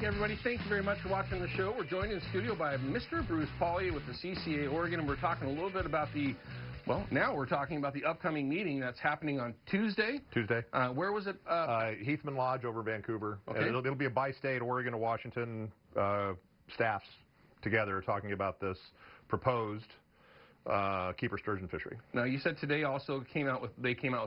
Everybody, thank you very much for watching the show. We're joined in studio by Mr. Bruce Polley with the CCA Oregon, and we're talking a little bit about the, well, now we're talking about the upcoming meeting that's happening on Tuesday. Where was it? Heathman Lodge over Vancouver. Okay. It'll be a bi-state, Oregon and Washington staffs together talking about this proposed keeper sturgeon fishery. Now, you said today also came out with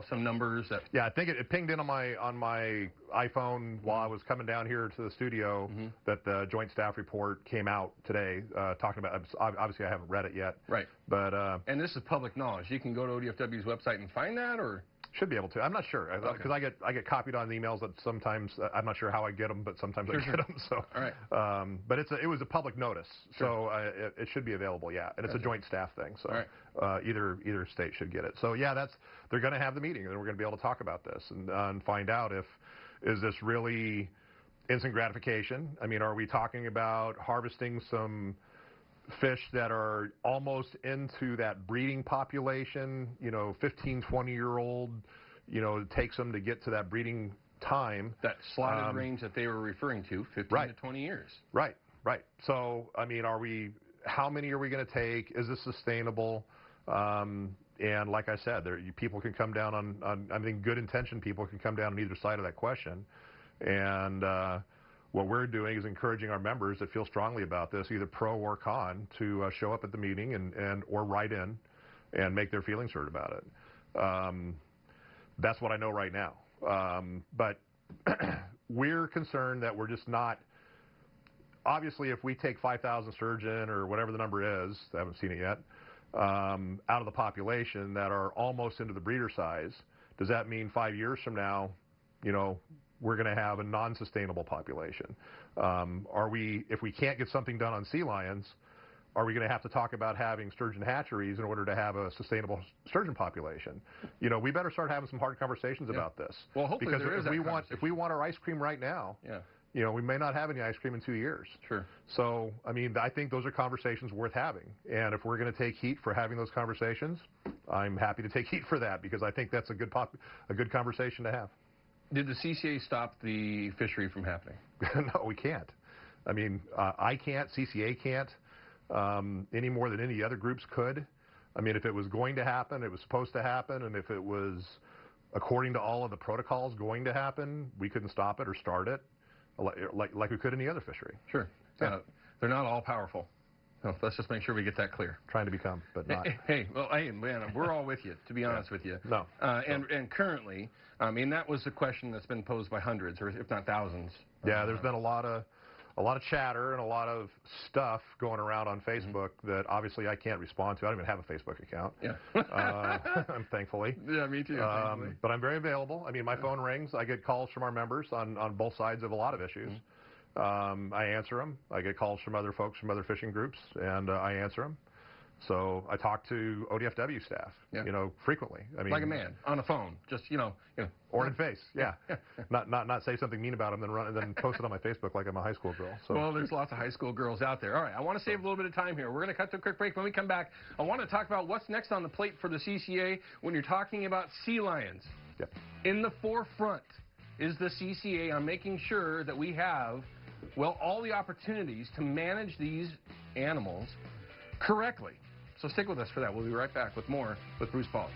some numbers that. Yeah, I think it pinged in on my iPhone while I was coming down here to the studio that the joint staff report came out today talking about. Obviously, I haven't read it yet. Right. But and this is public knowledge. You can go to ODFW's website and find that, or. Should be able to. I'm not sure because I get copied on the emails that sometimes I'm not sure how I get them, but sometimes I get them. So, all right. But it was a public notice, so it should be available. Yeah, and it's a joint staff thing, so either state should get it. So yeah, they're going to have the meeting, and we're going to be able to talk about this and find out is this really instant gratification? I mean, are we talking about harvesting some fish that are almost into that breeding population, 15, 20-year-old, it takes them to get to that breeding time. That slotted range that they were referring to, 15 to 20 years. Right. So, I mean, how many are we going to take? Is this sustainable? And like I said, people can come down on, I think, good intention people can come down on either side of that question. And what we're doing is encouraging our members that feel strongly about this, either pro or con, to show up at the meeting or write in and make their feelings heard about it. That's what I know right now. But we're concerned that we're just not. Obviously, if we take 5,000 sturgeon or whatever the number is, I haven't seen it yet, out of the population that are almost into the breeder size, does that mean 5 years from now, we're going to have a non-sustainable population? If we can't get something done on sea lions, are we going to have to talk about having sturgeon hatcheries in order to have a sustainable sturgeon population? We better start having some hard conversations about this. Well, hopefully because there is if we want our ice cream right now, we may not have any ice cream in 2 years. Sure. So, I mean, I think those are conversations worth having. And if we're going to take heat for having those conversations, I'm happy to take heat for that because I think that's a good conversation to have. Did the CCA stop the fishery from happening? No, we can't. I mean, I can't, CCA can't, any more than any other groups could. I mean, if it was going to happen, it was supposed to happen, and if it was, according to all of the protocols, going to happen, we couldn't stop it or start it like we could any other fishery. Sure. Yeah. They're not all powerful. No, let's just make sure we get that clear. Trying to become, but not. Hey, man, we're all with you, to be honest with you. No. And currently, I mean, that was the question that's been posed by hundreds, or if not thousands. Yeah, there's been a lot of chatter and a lot of stuff going around on Facebook that obviously I can't respond to. I don't even have a Facebook account. Yeah. Thankfully. Yeah, me too. But I'm very available. I mean, my phone rings. I get calls from our members on both sides of a lot of issues. I answer them. I get calls from other folks from other fishing groups, and I answer them. So I talk to ODFW staff, frequently. I mean, like a man on the phone, just or in face, not say something mean about them, then post it on my Facebook like I'm a high school girl. So. Well, there's lots of high school girls out there. All right, I want to save a little bit of time here. We're going to cut to a quick break. When we come back, I want to talk about what's next on the plate for the CCA when you're talking about sea lions. Yep. In the forefront is the CCA on making sure that we have, well, all the opportunities to manage these animals correctly. So stick with us for that. We'll be right back with more with Bruce Polley.